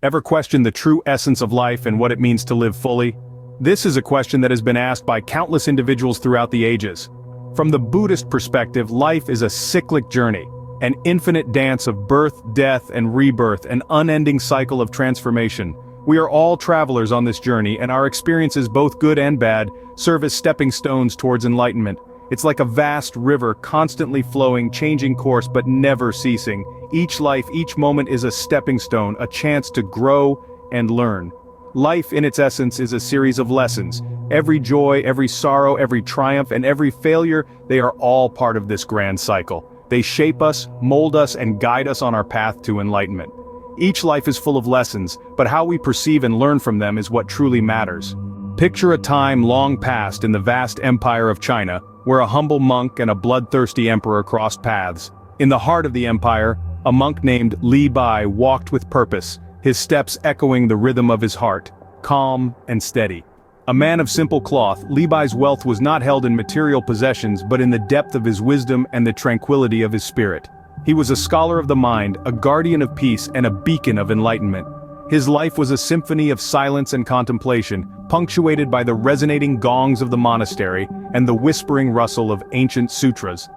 Ever questioned the true essence of life and what it means to live fully? This is a question that has been asked by countless individuals throughout the ages. From the Buddhist perspective, life is a cyclic journey, an infinite dance of birth, death, and rebirth, an unending cycle of transformation. We are all travelers on this journey, and our experiences, both good and bad, serve as stepping stones towards enlightenment. It's like a vast river constantly flowing, changing course but never ceasing. Each life, each moment is a stepping stone, a chance to grow and learn. Life in its essence is a series of lessons. Every joy, every sorrow, every triumph, and every failure, they are all part of this grand cycle. They shape us, mold us, and guide us on our path to enlightenment. Each life is full of lessons, but how we perceive and learn from them is what truly matters. Picture a time long past in the vast empire of China, where a humble monk and a bloodthirsty emperor crossed paths. In the heart of the empire, a monk named Li Bai walked with purpose, his steps echoing the rhythm of his heart, calm and steady. A man of simple cloth, Li Bai's wealth was not held in material possessions but in the depth of his wisdom and the tranquility of his spirit. He was a scholar of the mind, a guardian of peace, and a beacon of enlightenment. His life was a symphony of silence and contemplation, punctuated by the resonating gongs of the monastery and the whispering rustle of ancient sutras.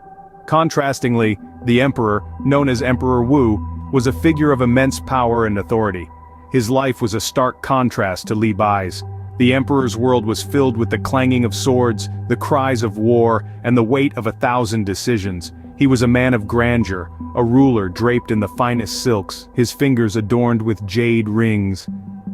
Contrastingly, the emperor, known as Emperor Wu, was a figure of immense power and authority. His life was a stark contrast to Li Bai's. The emperor's world was filled with the clanging of swords, the cries of war, and the weight of 1,000 decisions. He was a man of grandeur, a ruler draped in the finest silks, his fingers adorned with jade rings.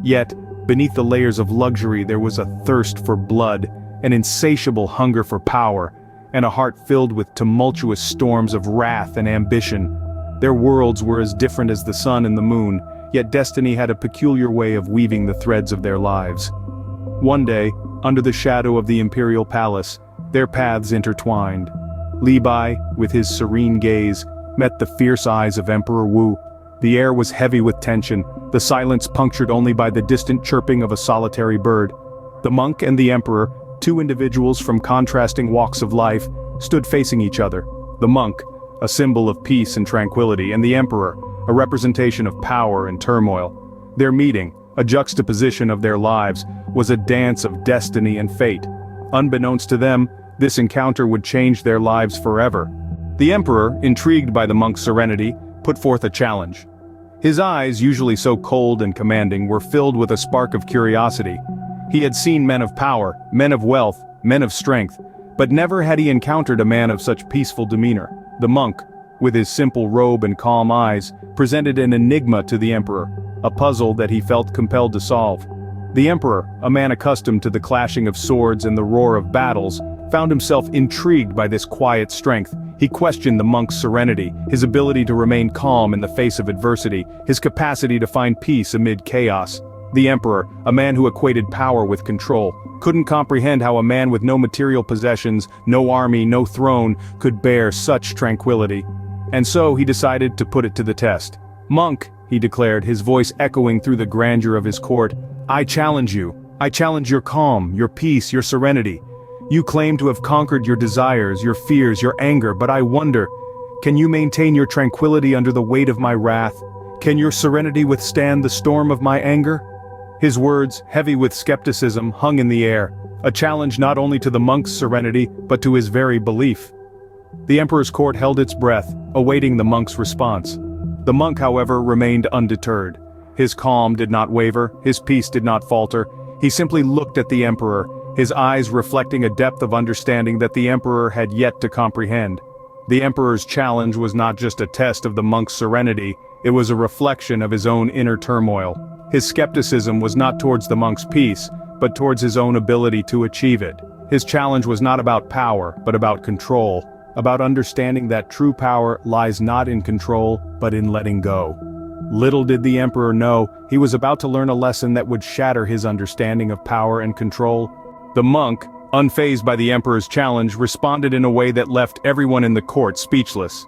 Yet, beneath the layers of luxury there was a thirst for blood, an insatiable hunger for power, and a heart filled with tumultuous storms of wrath and ambition. Their worlds were as different as the sun and the moon, yet destiny had a peculiar way of weaving the threads of their lives. One day, under the shadow of the imperial palace, their paths intertwined. Li Bai, with his serene gaze, met the fierce eyes of Emperor Wu. The air was heavy with tension, the silence punctured only by the distant chirping of a solitary bird. The monk and the emperor, two individuals from contrasting walks of life, stood facing each other. The monk, a symbol of peace and tranquility, and the emperor, a representation of power and turmoil. Their meeting, a juxtaposition of their lives, was a dance of destiny and fate. Unbeknownst to them, this encounter would change their lives forever. The emperor, intrigued by the monk's serenity, put forth a challenge. His eyes, usually so cold and commanding, were filled with a spark of curiosity. He had seen men of power, men of wealth, men of strength, but never had he encountered a man of such peaceful demeanor. The monk, with his simple robe and calm eyes, presented an enigma to the emperor, a puzzle that he felt compelled to solve. The emperor, a man accustomed to the clashing of swords and the roar of battles, found himself intrigued by this quiet strength. He questioned the monk's serenity, his ability to remain calm in the face of adversity, his capacity to find peace amid chaos. The emperor, a man who equated power with control, couldn't comprehend how a man with no material possessions, no army, no throne, could bear such tranquility. And so he decided to put it to the test. "Monk," he declared, his voice echoing through the grandeur of his court, "I challenge you. I challenge your calm, your peace, your serenity. You claim to have conquered your desires, your fears, your anger, but I wonder, can you maintain your tranquility under the weight of my wrath? Can your serenity withstand the storm of my anger?" His words, heavy with skepticism, hung in the air, a challenge not only to the monk's serenity, but to his very belief. The emperor's court held its breath, awaiting the monk's response. The monk, however, remained undeterred. His calm did not waver, his peace did not falter. He simply looked at the emperor, his eyes reflecting a depth of understanding that the emperor had yet to comprehend. The emperor's challenge was not just a test of the monk's serenity, it was a reflection of his own inner turmoil. His skepticism was not towards the monk's peace, but towards his own ability to achieve it. His challenge was not about power, but about control, about understanding that true power lies not in control, but in letting go. Little did the emperor know, he was about to learn a lesson that would shatter his understanding of power and control. The monk, unfazed by the emperor's challenge, responded in a way that left everyone in the court speechless.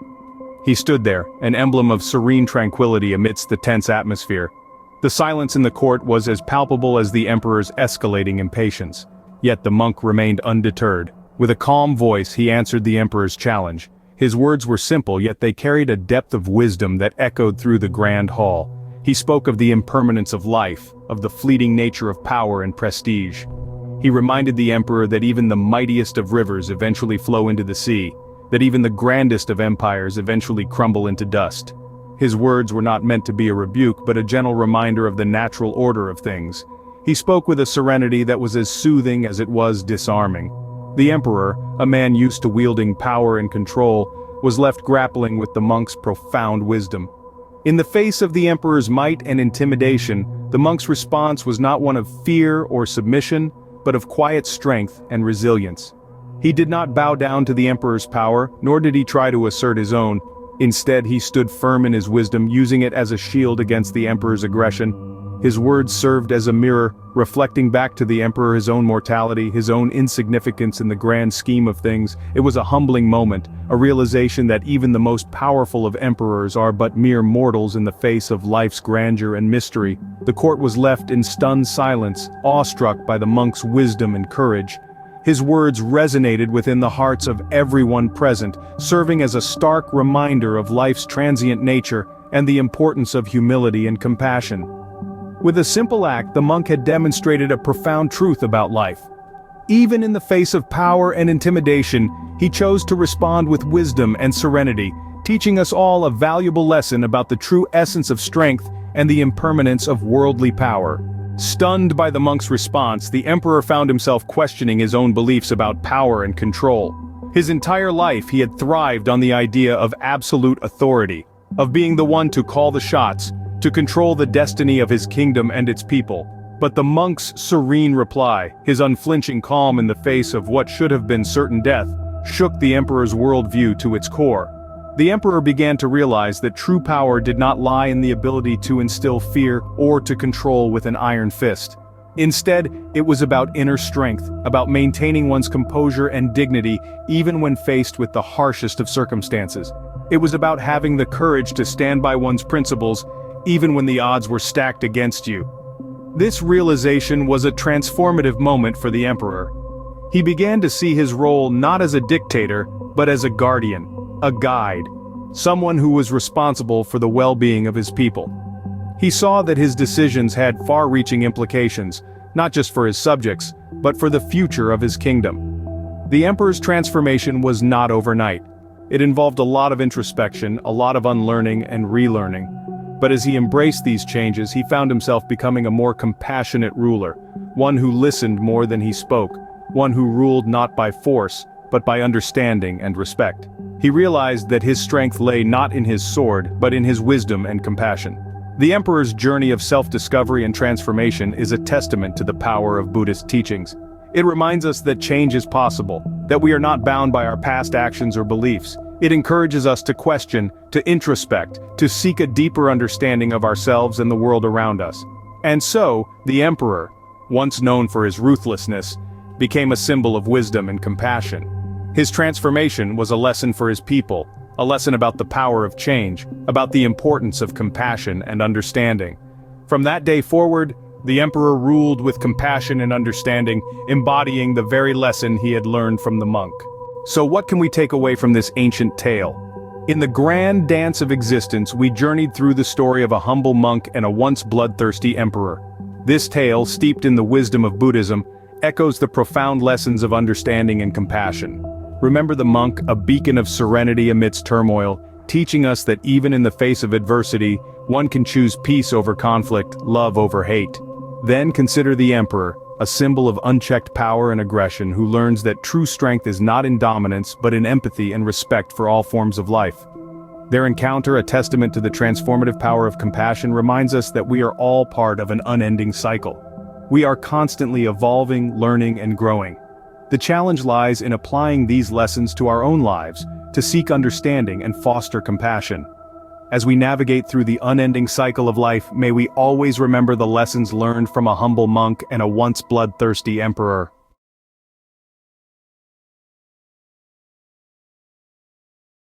He stood there, an emblem of serene tranquility amidst the tense atmosphere. The silence in the court was as palpable as the emperor's escalating impatience. Yet the monk remained undeterred. With a calm voice he answered the emperor's challenge. His words were simple, yet they carried a depth of wisdom that echoed through the grand hall. He spoke of the impermanence of life, of the fleeting nature of power and prestige. He reminded the emperor that even the mightiest of rivers eventually flow into the sea, that even the grandest of empires eventually crumble into dust. His words were not meant to be a rebuke but a gentle reminder of the natural order of things. He spoke with a serenity that was as soothing as it was disarming. The emperor, a man used to wielding power and control, was left grappling with the monk's profound wisdom. In the face of the emperor's might and intimidation, the monk's response was not one of fear or submission, but of quiet strength and resilience. He did not bow down to the emperor's power, nor did he try to assert his own. Instead, he stood firm in his wisdom, using it as a shield against the emperor's aggression. His words served as a mirror, reflecting back to the emperor his own mortality, his own insignificance in the grand scheme of things. It was a humbling moment, a realization that even the most powerful of emperors are but mere mortals in the face of life's grandeur and mystery. The court was left in stunned silence, awestruck by the monk's wisdom and courage. His words resonated within the hearts of everyone present, serving as a stark reminder of life's transient nature and the importance of humility and compassion. With a simple act, the monk had demonstrated a profound truth about life. Even in the face of power and intimidation, he chose to respond with wisdom and serenity, teaching us all a valuable lesson about the true essence of strength and the impermanence of worldly power. Stunned by the monk's response, the emperor found himself questioning his own beliefs about power and control. His entire life he had thrived on the idea of absolute authority, of being the one to call the shots, to control the destiny of his kingdom and its people. But the monk's serene reply, his unflinching calm in the face of what should have been certain death, shook the emperor's worldview to its core. The emperor began to realize that true power did not lie in the ability to instill fear or to control with an iron fist. Instead, it was about inner strength, about maintaining one's composure and dignity even when faced with the harshest of circumstances. It was about having the courage to stand by one's principles even when the odds were stacked against you. This realization was a transformative moment for the emperor. He began to see his role not as a dictator, but as a guardian, a guide, someone who was responsible for the well-being of his people. He saw that his decisions had far-reaching implications, not just for his subjects, but for the future of his kingdom. The emperor's transformation was not overnight. It involved a lot of introspection, a lot of unlearning and relearning. But as he embraced these changes, he found himself becoming a more compassionate ruler, one who listened more than he spoke, one who ruled not by force, but by understanding and respect. He realized that his strength lay not in his sword, but in his wisdom and compassion. The emperor's journey of self-discovery and transformation is a testament to the power of Buddhist teachings. It reminds us that change is possible, that we are not bound by our past actions or beliefs. It encourages us to question, to introspect, to seek a deeper understanding of ourselves and the world around us. And so, the emperor, once known for his ruthlessness, became a symbol of wisdom and compassion. His transformation was a lesson for his people, a lesson about the power of change, about the importance of compassion and understanding. From that day forward, the emperor ruled with compassion and understanding, embodying the very lesson he had learned from the monk. So what can we take away from this ancient tale? In the grand dance of existence, we journeyed through the story of a humble monk and a once bloodthirsty emperor. This tale, steeped in the wisdom of Buddhism, echoes the profound lessons of understanding and compassion. Remember the monk, a beacon of serenity amidst turmoil, teaching us that even in the face of adversity, one can choose peace over conflict, love over hate. Then consider the emperor, a symbol of unchecked power and aggression who learns that true strength is not in dominance but in empathy and respect for all forms of life. Their encounter, a testament to the transformative power of compassion, reminds us that we are all part of an unending cycle. We are constantly evolving, learning, and growing. The challenge lies in applying these lessons to our own lives, to seek understanding and foster compassion. As we navigate through the unending cycle of life, may we always remember the lessons learned from a humble monk and a once bloodthirsty emperor.